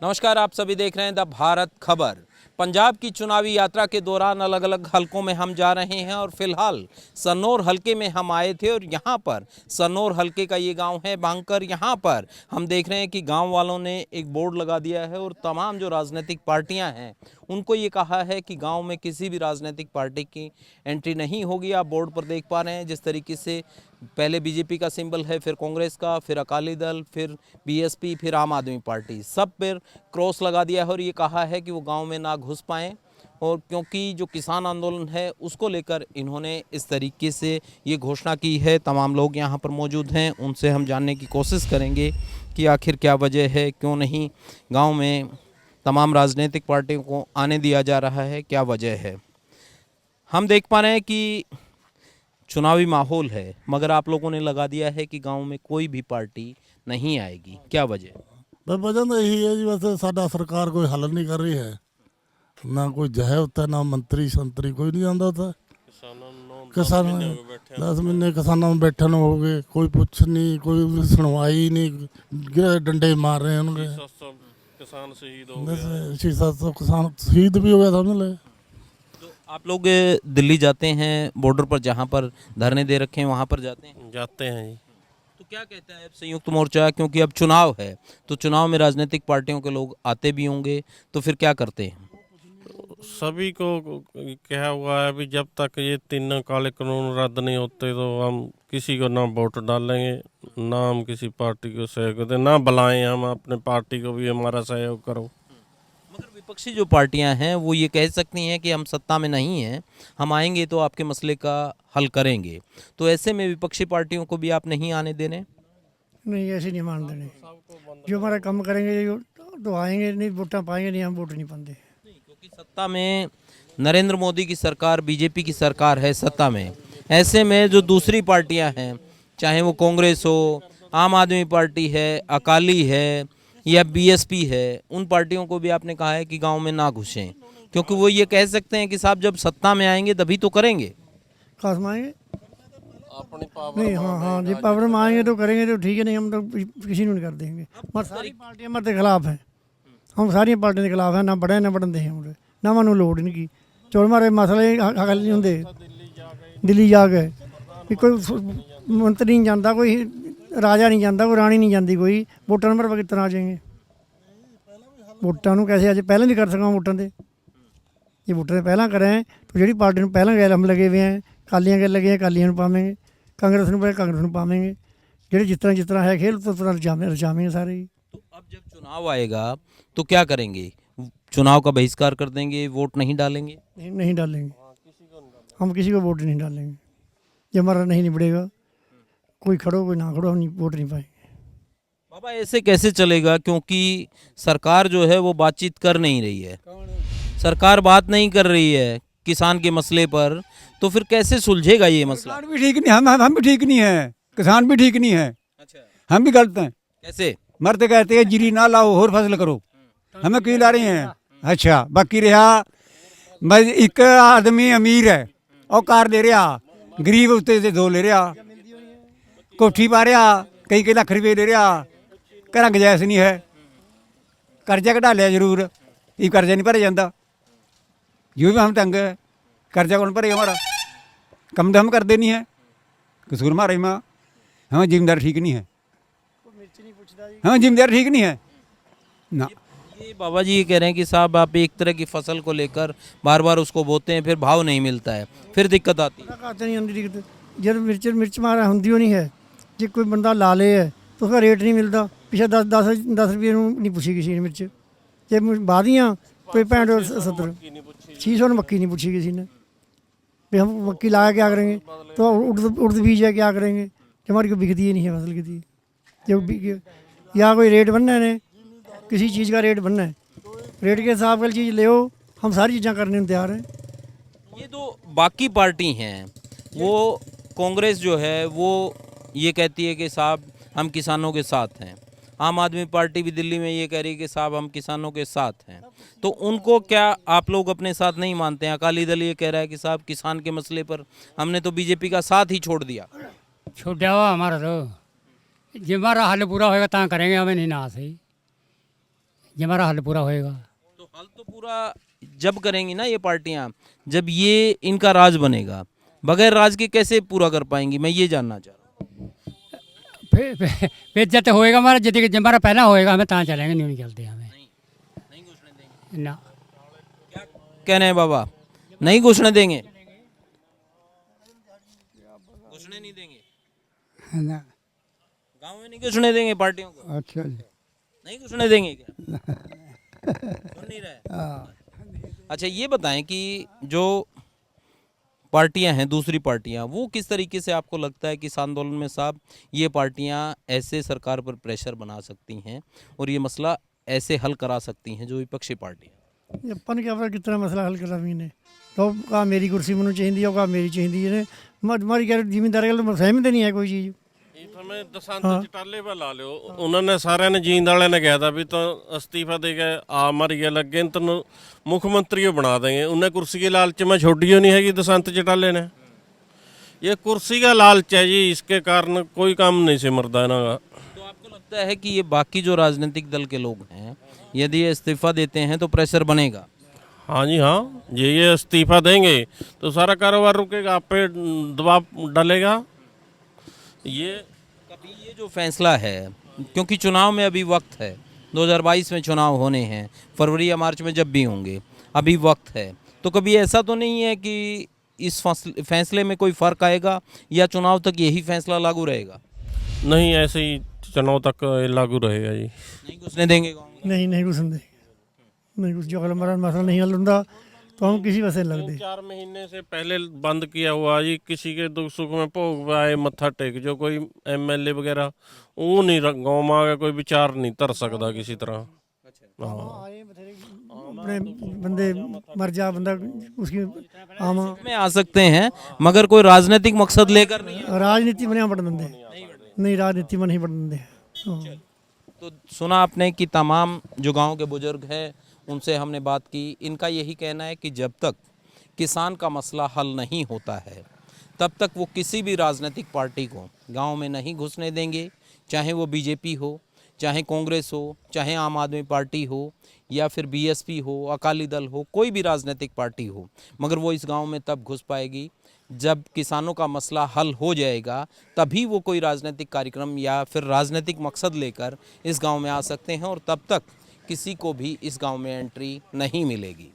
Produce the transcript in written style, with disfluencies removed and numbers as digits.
नमस्कार, आप सभी देख रहे हैं द भारत खबर। पंजाब की चुनावी यात्रा के दौरान अलग अलग हलकों में हम जा रहे हैं और फिलहाल सनौर हलके में हम आए थे और यहाँ पर सनौर हलके का ये गांव है बांकर। यहाँ पर हम देख रहे हैं कि गांव वालों ने एक बोर्ड लगा दिया है और तमाम जो राजनीतिक पार्टियां हैं उनको ये कहा है कि गांव में किसी भी राजनीतिक पार्टी की एंट्री नहीं होगी। आप बोर्ड पर देख पा रहे हैं जिस तरीके से पहले बीजेपी का सिंबल है, फिर कांग्रेस का, फिर अकाली दल, फिर बीएसपी, फिर आम आदमी पार्टी, सब पर क्रॉस लगा दिया है और ये कहा है कि वो गांव में ना घुस पाएँ। और क्योंकि जो किसान आंदोलन है उसको लेकर इन्होंने इस तरीके से ये घोषणा की है। तमाम लोग यहाँ पर मौजूद हैं, उनसे हम जानने की कोशिश करेंगे कि आखिर क्या वजह है, क्यों नहीं गांव में तमाम राजनीतिक पार्टियों को आने दिया जा रहा है, क्या वजह है। हम देख पा रहे हैं कि चुनावी माहौल है मगर आप लोगों ने लगा दिया है कि गांव में कोई भी पार्टी नहीं आएगी, क्या वजह? बस वजह तो यही है जी, वैसे साडा सरकार कोई हल नहीं कर रही है, ना कोई जहे होता है, ना मंत्री संतरी कोई नहीं आता होता। किसान 10 महीने किसानों में बैठे हो गए, कोई पूछ नहीं, कोई सुनवाई नहीं, गिरे डंडे मार रहे हैं उनके। किसान शहीद हो बस 600-700 किसान शहीद भी हो गया, समझ ले। तो आप लोग दिल्ली जाते हैं, बॉर्डर पर जहां पर धरने दे रखे हैं वहां पर जाते हैं? जाते हैं जी। तो क्या कहता है अब संयुक्त मोर्चा, क्योंकि अब चुनाव है तो चुनाव में राजनीतिक पार्टियों के लोग आते भी होंगे, तो फिर क्या करते हैं? सभी को कहा हुआ है अभी जब तक ये तीनों काले कानून रद्द नहीं होते तो हम किसी को ना वोट डालेंगे, ना हम किसी पार्टी को सहयोग दें, ना बुलाएं हम अपने पार्टी को भी हमारा सहयोग करो। मगर विपक्षी जो पार्टियां हैं वो ये कह सकती हैं कि हम सत्ता में नहीं हैं, हम आएंगे तो आपके मसले का हल करेंगे। तो ऐसे में विपक्षी पार्टियों को भी आप नहीं आने देने? नहीं, ऐसे नहीं मान देने। जो हमारा काम करेंगे तो आएंगे, नहीं वोटा पाएंगे, नहीं हम वोट नहीं पाते। क्योंकि सत्ता में नरेंद्र मोदी की सरकार, बीजेपी की सरकार है सत्ता में। ऐसे में जो दूसरी पार्टियां हैं, चाहे वो कांग्रेस हो, आम आदमी पार्टी है, अकाली है या बीएसपी है, उन पार्टियों को भी आपने कहा है कि गांव में ना घुसें, क्योंकि वो ये कह सकते हैं कि साहब जब सत्ता में आएंगे तभी तो करेंगे। खास में आएंगे अपनी पावर नहीं, हाँ जी, पावर में आएंगे तो करेंगे तो ठीक है, नहीं हम तो किसी को नहीं कर देंगे। मगर सारी पार्टियां हमारे खिलाफ हैं, हम सारी पार्टियों के खिलाफ हैं, ना बढ़े ना बढ़न दें, ना मैं लोड़ नहीं की चोर मारे मसले हल नहीं होंगे। दिल्ली जा गए भी कोई मंत्री नहीं जाता, कोई राजा नहीं जाता, कोई रानी नहीं जाती, कोई वोटर नंबर पर कितना आ जाएंगे। वोटां कैसे अज पहले भी कर सका वोटां दे, जे वोटां ने पहला करें तो जी पार्टी में पहला गैल हम लगे हुए हैं, कालियां गैल लगे हैं, कालियां पावेंगे, कांग्रेस में कांग्रेस पावेंगे, जो जिस तरह है खेल तो रचावेंगे सारे ही। तो अब जब चुनाव आएगा तो क्या करेंगे? चुनाव का बहिष्कार कर देंगे, वोट नहीं डालेंगे? नहीं डालेंगे, हम किसी को वोट नहीं डालेंगे। जब हमारा नहीं निबड़ेगा, कोई खड़ो कोई ना खड़ो, हम वोट नहीं पाएंगे। बाबा ऐसे कैसे चलेगा, क्योंकि सरकार जो है वो बातचीत कर नहीं रही है, सरकार बात नहीं कर रही है किसान के मसले पर, तो फिर कैसे सुलझेगा ये मसला? सरकार भी ठीक नहीं, हम भी ठीक नहीं है, किसान भी ठीक नहीं है। अच्छा, हम भी गलत हैं। कैसे? मरते कहते हैं जीरी ना लाओ और फसल करो, हमें क्यों ला रहे हैं? अच्छा, बाकी रहा बस एक आदमी अमीर है और कार ले रहा, गरीब उत्ते से 2 ले रहा, कोठी पा रहा, कई लाख रुपये ले रहा, घर गुंजाइश नहीं है, कर्जा कढ़ा लिया जरूर, ये कर्जा नहीं भरे जाता, जो भी हम तंग है, कर्जा कौन भरेगा हमारा? कम तो हम करते नहीं है, कसूर हमारा ही माँ, हमें जिम्मेदार ठीक नहीं है, हमें जिम्मेदार ठीक नहीं है ना। ये बाबा जी ये कह रहे हैं कि साहब आप एक तरह की फसल को लेकर बार बार उसको बोते हैं, फिर भाव नहीं मिलता है, फिर दिक्कत आती है। आते नहीं आती दिक्कत, जब मिर्च मारा होंगी नहीं है, जो कोई बंदा ला ले है तो उसका रेट नहीं मिलता। पिछले 10 रुपये नहीं पूछी किसी ने मिर्च, जब बादियाँ कोई 65-70 600 ने मक्की नहीं पूछी किसी ने, भी हम मक्की लगा क्या करेंगे, तो उर्द बीज है क्या करेंगे, कि हमारी कोई बिकती ही नहीं है फसल की। जब या कोई रेट बनना है, किसी चीज़ का रेट बनना है, रेट के हिसाब वाली चीज़ ले, हम सारी चीज़ें करने में तैयार हैं। ये तो बाकी पार्टी हैं, वो कांग्रेस जो है वो ये कहती है कि साहब हम किसानों के साथ हैं, आम आदमी पार्टी भी दिल्ली में ये कह रही है कि साहब हम किसानों के साथ हैं, तो उनको क्या आप लोग अपने साथ नहीं मानते हैं? अकाली दल ये कह रहा है कि साहब किसान के मसले पर हमने तो बीजेपी का साथ ही छोड़ दिया। छोड़ा हुआ हमारा तो, जब हमारा हल पूरा होएगा ता करेंगे, हमें नहीं ना सही ये हमारा हल पूरा होएगा। तो हल तो पूरा जब करेंगी ना ये पार्टियां, जब ये इनका राज बनेगा, बगैर राज के कैसे पूरा कर पाएंगी, मैं ये जानना चाह रहा हूँ। फिर जब तक होएगा हमारा, जब हमारा पहला होएगा हमें तहाँ चलेंगे, नहीं निकलते हमें नहीं घुसने देंगे। ना। क्या कह रहे हैं बाबा, नहीं घुसने देंगे, घुसने नहीं देंगे ना। गांव में, नहीं घुसने देंगे पार्टियों को, अच्छा जी। नहीं घुसने देंगे क्या? सुन नहीं रहे। अच्छा ये बताएं कि जो पार्टियां हैं, दूसरी पार्टियां, वो किस तरीके से आपको लगता है कि इस आंदोलन में साहब ये पार्टियां ऐसे सरकार पर प्रेशर बना सकती हैं और ये मसला ऐसे हल करा सकती हैं जो विपक्षी पार्टियां? ਇਹ ਆਪਾਂ ਨੂੰ ਕੀ ਪਤਾ ਕਿਤਨਾ ਮਸਲਾ ਹੱਲ ਕਰਨਾ ਵੀ ਨੇ तो कहा मेरी कुर्सी मैंने चाहिए और कहा मेरी चाहिए ने हमारी क्या जिम्मेदारी गल सहमत नहीं है कोई चीज़। ਇਹ ਤਾਂ ਮੈਂ ਦਸੰਤ ਚਟਾਲੇ ਵਾ ਲਾ ਲਿਓ, ਉਹਨਾਂ ਨੇ ਸਾਰਿਆਂ ਨੇ ਜੀਂਦ ਵਾਲਿਆਂ ਨੇ ਕਿਹਾ ਤਾਂ ਵੀ ਤਾਂ ਅਸਤੀਫਾ ਦੇ ਕੇ ਆ ਮਰ ਗਿਆ ਲੱਗੇ ਤੈਨੂੰ ਮੁੱਖ ਮੰਤਰੀ ਉਹ ਬਣਾ ਦੇंगे, ਉਹਨੇ ਕੁਰਸੀ के लालच में छोड़ी नहीं हैगी दसंत चटाले ने। ये कुर्सी का लालच है जी, इसके कारण कोई काम नहीं सिमरता इन्हों का। तो आपको लगता है कि ये बाकी जो राजनीतिक दल के लोग हैं, यदि ये इस्तीफा देते हैं तो प्रेशर बनेगा? हाँ जी हाँ, ये इस्तीफा देंगे तो सारा कारोबार रुकेगा, आप पे दबाव डलेगा। ये कभी ये जो फैसला है, क्योंकि चुनाव में अभी वक्त है, 2022 में चुनाव होने हैं, फरवरी या मार्च में जब भी होंगे, अभी वक्त है, तो कभी ऐसा तो नहीं है कि इस फैसले में कोई फ़र्क आएगा या चुनाव तक यही फैसला लागू रहेगा? नहीं, ऐसे ही चुनाव तक लागू रहेगा जी। नहीं घुसने देंगे गाँव में? नहीं घुसन दे, नहीं घुस जो हमारा मसला नहीं हल होता तो हम किसी वैसे लग दे। 4 महीने से पहले बंद किया हुआ जी, किसी के दुख सुख में भोग आए मत्था टेक, जो कोई एमएलए वगैरह वो नहीं गाँव में आ गया, कोई विचार नहीं तर सकता किसी तरह। हाँ अपने बंदे मर जा बंदा उसकी आम में आ सकते हैं, मगर कोई राजनीतिक मकसद लेकर नहीं। राजनीति में नहीं पढ़ देंगे, नहीं राजनीति में नहीं पढ़ देंगे। तो सुना आपने कि तमाम जो गांव के बुजुर्ग हैं उनसे हमने बात की, इनका यही कहना है कि जब तक किसान का मसला हल नहीं होता है तब तक वो किसी भी राजनीतिक पार्टी को गांव में नहीं घुसने देंगे, चाहे वो बीजेपी हो, चाहे कांग्रेस हो, चाहे आम आदमी पार्टी हो, या फिर बीएसपी हो, अकाली दल हो, कोई भी राजनीतिक पार्टी हो, मगर वो इस गांव में तब घुस पाएगी जब किसानों का मसला हल हो जाएगा, तभी वो कोई राजनीतिक कार्यक्रम या फिर राजनीतिक मकसद लेकर इस गांव में आ सकते हैं और तब तक किसी को भी इस गांव में एंट्री नहीं मिलेगी।